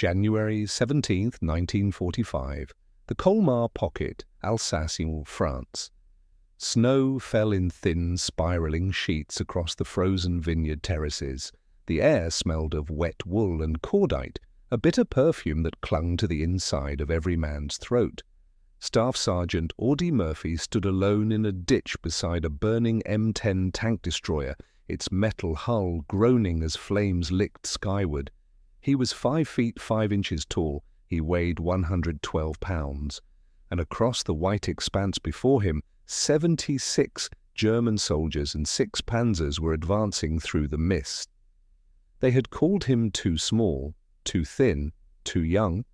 January 17, 1945, the Colmar Pocket, Alsace, France. Snow fell in thin, spiraling sheets across the frozen vineyard terraces. The air smelled of wet wool and cordite, a bitter perfume that clung to the inside of every man's throat. Staff Sergeant Audie Murphy stood alone in a ditch beside a burning M10 tank destroyer, its metal hull groaning as flames licked skyward. He was 5 feet 5 inches tall, he weighed 112 pounds, and across the white expanse before him, 76 German soldiers and 6 panzers were advancing through the mist. They had called him too small, too thin, too young.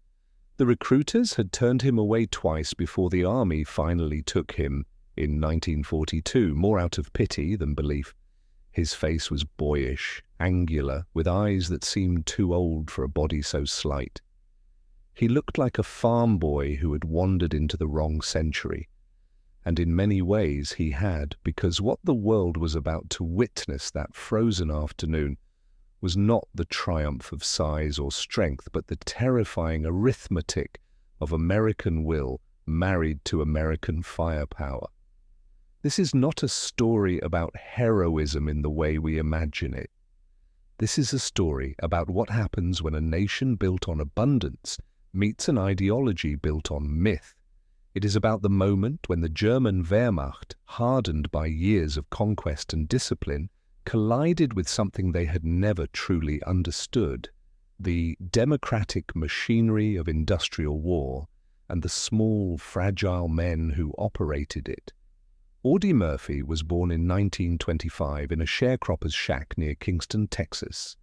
The recruiters had turned him away twice before the army finally took him, in 1942, more out of pity than belief. His face was boyish, angular, with eyes that seemed too old for a body so slight. He looked like a farm boy who had wandered into the wrong century. And in many ways he had, because what the world was about to witness that frozen afternoon was not the triumph of size or strength, but the terrifying arithmetic of American will married to American firepower. This is not a story about heroism in the way we imagine it. This is a story about what happens when a nation built on abundance meets an ideology built on myth. It is about the moment when the German Wehrmacht, hardened by years of conquest and discipline, collided with something they had never truly understood: the democratic machinery of industrial war and the small, fragile men who operated it. Audie Murphy was born in 1925 in a sharecropper's shack near Kingston, Texas.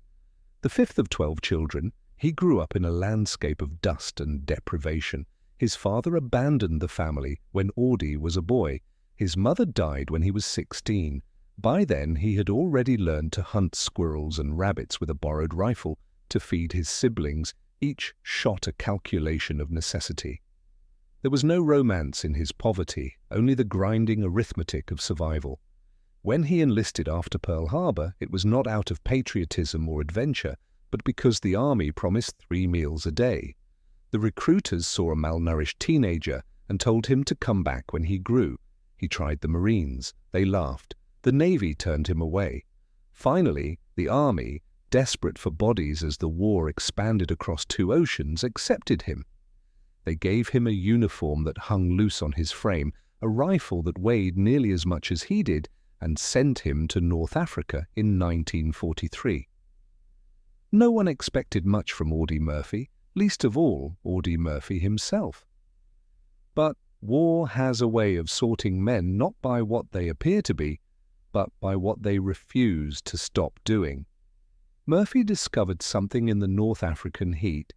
The fifth of 12 children, he grew up in a landscape of dust and deprivation. His father abandoned the family when Audie was a boy. His mother died when he was 16. By then, he had already learned to hunt squirrels and rabbits with a borrowed rifle to feed his siblings, each shot a calculation of necessity. There was no romance in his poverty, only the grinding arithmetic of survival. When he enlisted after Pearl Harbor, it was not out of patriotism or adventure, but because the army promised 3 meals a day. The recruiters saw a malnourished teenager and told him to come back when he grew. He tried the Marines. They laughed. The Navy turned him away. Finally, the Army, desperate for bodies as the war expanded across 2 oceans, accepted him. They gave him a uniform that hung loose on his frame, a rifle that weighed nearly as much as he did, and sent him to North Africa in 1943. No one expected much from Audie Murphy, least of all Audie Murphy himself. But war has a way of sorting men not by what they appear to be, but by what they refuse to stop doing. Murphy discovered something in the North African heat,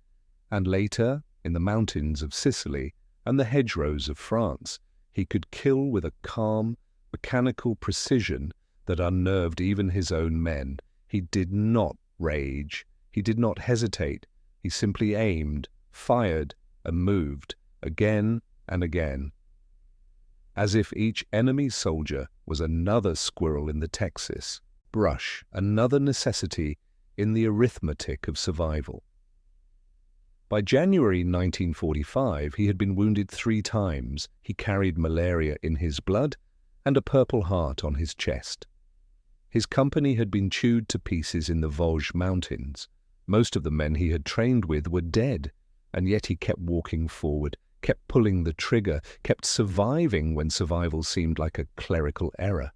and later in the mountains of Sicily and the hedgerows of France. He could kill with a calm, mechanical precision that unnerved even his own men. He did not rage. He did not hesitate. He simply aimed, fired, and moved, again and again, as if each enemy soldier was another squirrel in the Texas brush, another necessity in the arithmetic of survival. By January 1945, he had been wounded 3 times. He carried malaria in his blood and a Purple Heart on his chest. His company had been chewed to pieces in the Vosges Mountains. Most of the men he had trained with were dead, and yet he kept walking forward, kept pulling the trigger, kept surviving when survival seemed like a clerical error.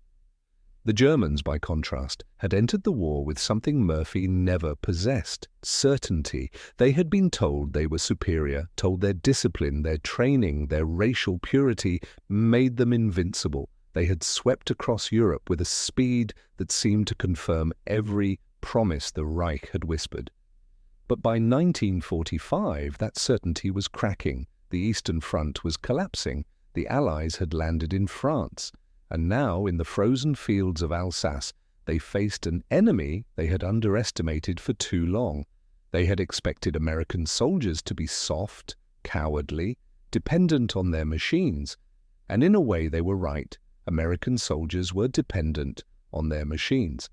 The Germans, by contrast, had entered the war with something Murphy never possessed: certainty. They had been told they were superior, told their discipline, their training, their racial purity made them invincible. They had swept across Europe with a speed that seemed to confirm every promise the Reich had whispered. But by 1945, that certainty was cracking. The Eastern Front was collapsing. The Allies had landed in France. And now, in the frozen fields of Alsace, they faced an enemy they had underestimated for too long. They had expected American soldiers to be soft, cowardly, dependent on their machines. And in a way they were right. American soldiers were dependent on their machines.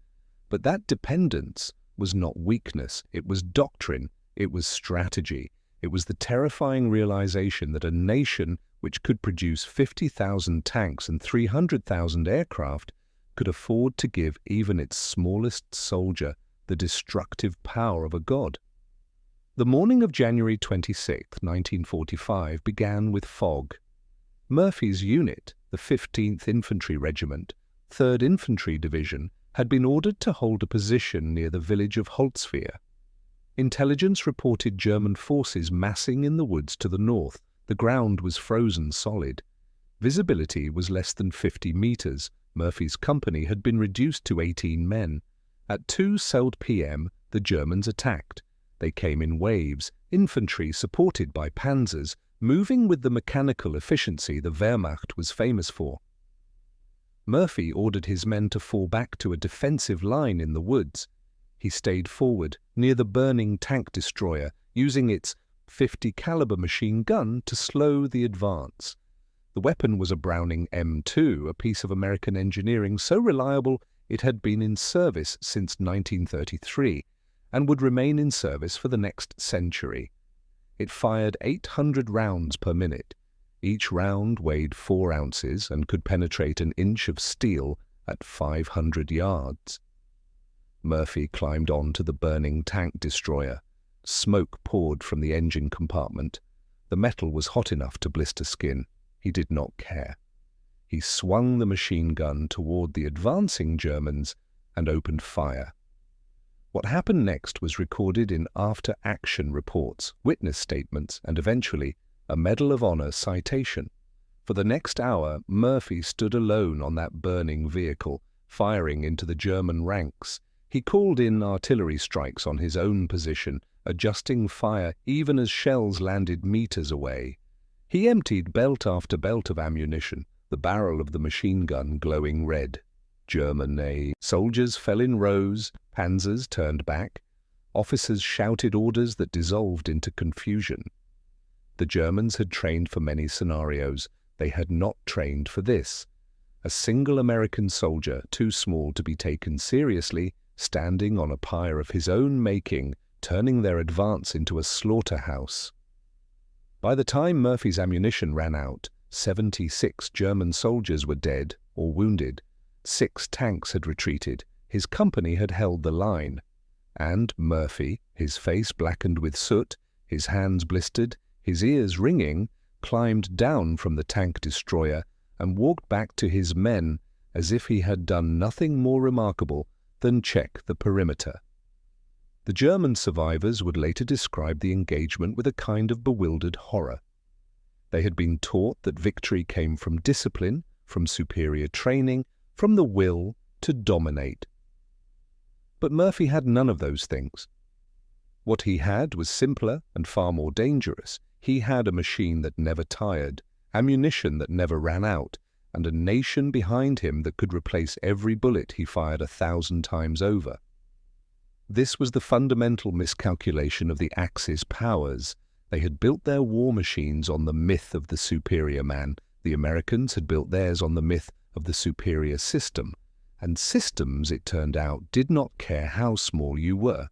But that dependence was not weakness, it was doctrine. It was strategy. It was the terrifying realization that a nation which could produce 50,000 tanks and 300,000 aircraft could afford to give even its smallest soldier the destructive power of a god. The morning of January 26, 1945, began with fog. Murphy's unit, the 15th Infantry Regiment, 3rd Infantry Division, had been ordered to hold a position near the village of Holtzwihr. Intelligence reported German forces massing in the woods to the north. The ground was frozen solid. Visibility was less than 50 meters. Murphy's company had been reduced to 18 men. At 2 p.m., the Germans attacked. They came in waves, infantry supported by panzers, moving with the mechanical efficiency the Wehrmacht was famous for. Murphy ordered his men to fall back to a defensive line in the woods. He stayed forward, near the burning tank destroyer, using its .50 caliber machine gun to slow the advance. The weapon was a Browning M2, a piece of American engineering so reliable it had been in service since 1933 and would remain in service for the next century. It fired 800 rounds per minute. Each round weighed 4 ounces and could penetrate an inch of steel at 500 yards. Murphy climbed on to the burning tank destroyer. Smoke poured from the engine compartment. The metal was hot enough to blister skin. He did not care. He swung the machine gun toward the advancing Germans and opened fire. What happened next was recorded in after-action reports, witness statements, and eventually a Medal of Honor citation. For the next hour, Murphy stood alone on that burning vehicle, firing into the German ranks. He called in artillery strikes on his own position, adjusting fire even as shells landed meters away. He emptied belt after belt of ammunition, the barrel of the machine gun glowing red. German soldiers fell in rows, panzers turned back. Officers shouted orders that dissolved into confusion. The Germans had trained for many scenarios. They had not trained for this. A single American soldier, too small to be taken seriously, standing on a pyre of his own making, turning their advance into a slaughterhouse. By the time Murphy's ammunition ran out, 76 German soldiers were dead or wounded. 6 tanks had retreated. His company had held the line. And Murphy, his face blackened with soot, his hands blistered, his ears ringing, climbed down from the tank destroyer and walked back to his men as if he had done nothing more remarkable than check the perimeter. The German survivors would later describe the engagement with a kind of bewildered horror. They had been taught that victory came from discipline, from superior training, from the will to dominate. But Murphy had none of those things. What he had was simpler and far more dangerous. He had a machine that never tired, ammunition that never ran out, and a nation behind him that could replace every bullet he fired 1,000 times over. This was the fundamental miscalculation of the Axis powers. They had built their war machines on the myth of the superior man. The Americans had built theirs on the myth of the superior system. And systems, it turned out, did not care how small you were.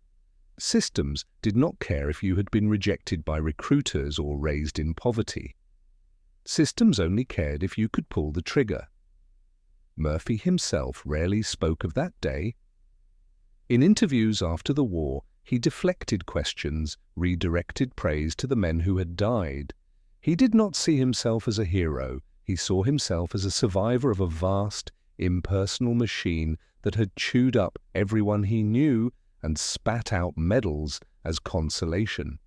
Systems did not care if you had been rejected by recruiters or raised in poverty. Systems only cared if you could pull the trigger. Murphy himself rarely spoke of that day. In interviews after the war, he deflected questions, redirected praise to the men who had died. He did not see himself as a hero. He saw himself as a survivor of a vast, impersonal machine that had chewed up everyone he knew and spat out medals as consolation.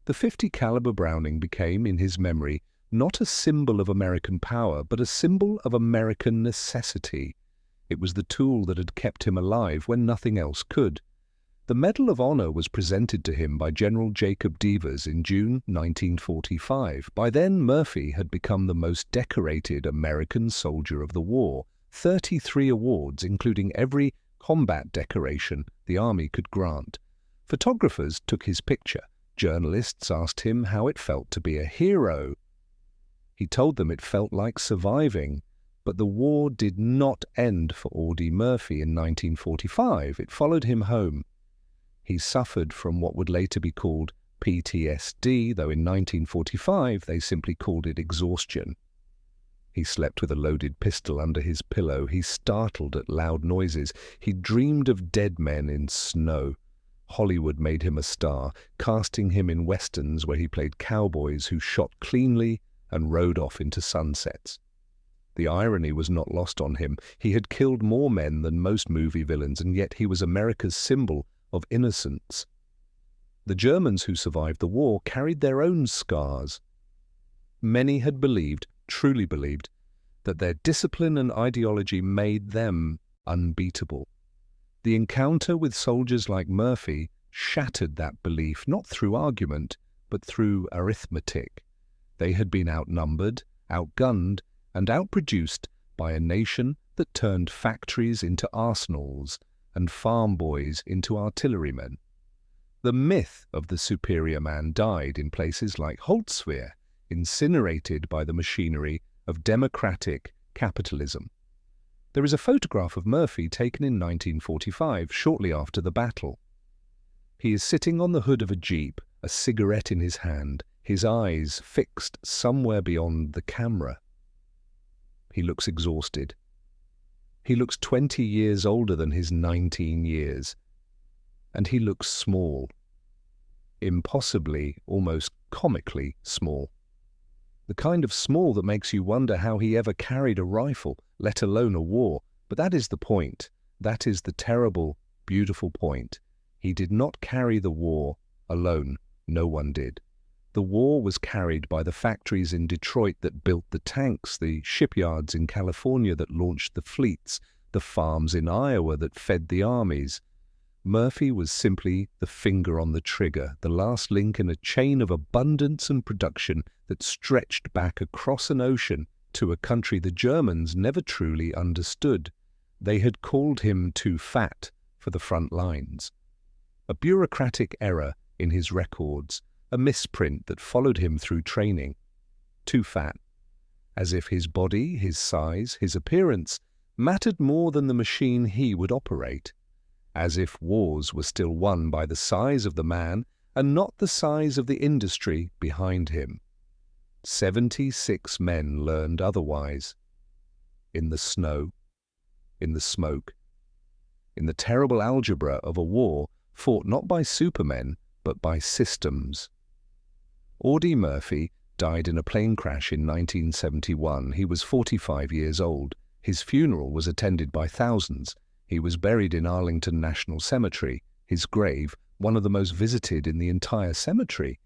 The .50 caliber Browning became, in his memory, not a symbol of American power, but a symbol of American necessity. It was the tool that had kept him alive when nothing else could. The Medal of Honor was presented to him by General Jacob Devers in June 1945. By then, Murphy had become the most decorated American soldier of the war, 33 awards, including every combat decoration the Army could grant. Photographers took his picture. Journalists asked him how it felt to be a hero. He told them it felt like surviving. But the war did not end for Audie Murphy in 1945. It followed him home. He suffered from what would later be called PTSD, though in 1945 they simply called it exhaustion. He slept with a loaded pistol under his pillow. He startled at loud noises. He dreamed of dead men in snow. Hollywood made him a star, casting him in westerns where he played cowboys who shot cleanly and rode off into sunsets. The irony was not lost on him. He had killed more men than most movie villains, and yet he was America's symbol of innocence. The Germans who survived the war carried their own scars. Many had believed, truly believed, that their discipline and ideology made them unbeatable. The encounter with soldiers like Murphy shattered that belief, not through argument, but through arithmetic. They had been outnumbered, outgunned, and outproduced by a nation that turned factories into arsenals and farm boys into artillerymen. The myth of the superior man died in places like Holzwehr, incinerated by the machinery of democratic capitalism. There is a photograph of Murphy taken in 1945, shortly after the battle. He is sitting on the hood of a jeep, a cigarette in his hand, his eyes fixed somewhere beyond the camera. He looks exhausted. He looks 20 years older than his 19 years. And he looks small. Impossibly, almost comically small. The kind of small that makes you wonder how he ever carried a rifle, let alone a war. But that is the point. That is the terrible, beautiful point. He did not carry the war alone. No one did. The war was carried by the factories in Detroit that built the tanks, the shipyards in California that launched the fleets, the farms in Iowa that fed the armies. Murphy was simply the finger on the trigger, the last link in a chain of abundance and production that stretched back across an ocean to a country the Germans never truly understood. They had called him too fat for the front lines. A bureaucratic error in his records, a misprint that followed him through training. Too fat. As if his body, his size, his appearance mattered more than the machine he would operate. As if wars were still won by the size of the man and not the size of the industry behind him. 76 men learned otherwise. In the snow, in the smoke, in the terrible algebra of a war fought not by supermen, but by systems. Audie Murphy died in a plane crash in 1971. He was 45 years old. His funeral was attended by thousands. He was buried in Arlington National Cemetery, his grave one of the most visited in the entire cemetery.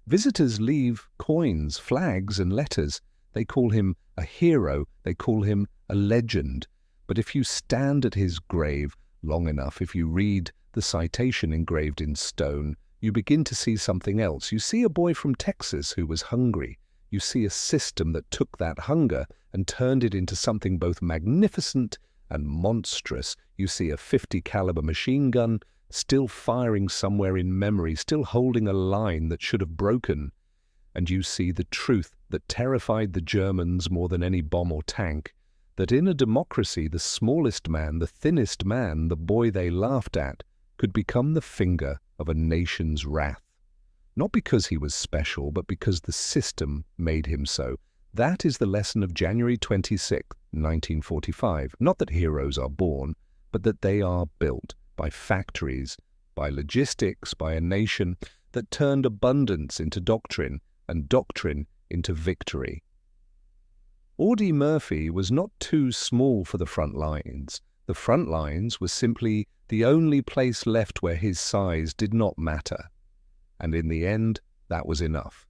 Visitors leave coins, flags, and letters. They call him a hero, they call him a legend. But if you stand at his grave long enough, if you read the citation engraved in stone, you begin to see something else. You see a boy from Texas who was hungry. You see a system that took that hunger and turned it into something both magnificent and monstrous. You see a .50 caliber machine gun still firing somewhere in memory, still holding a line that should have broken. And you see the truth that terrified the Germans more than any bomb or tank, that in a democracy the smallest man, the thinnest man, the boy they laughed at, could become the finger of a nation's wrath. Not because he was special, but because the system made him so. That is the lesson of January 26, 1945. Not that heroes are born, but that they are built by factories, by logistics, by a nation that turned abundance into doctrine and doctrine into victory. Audie Murphy was not too small for the front lines. The front lines was simply the only place left where his size did not matter. And in the end, that was enough.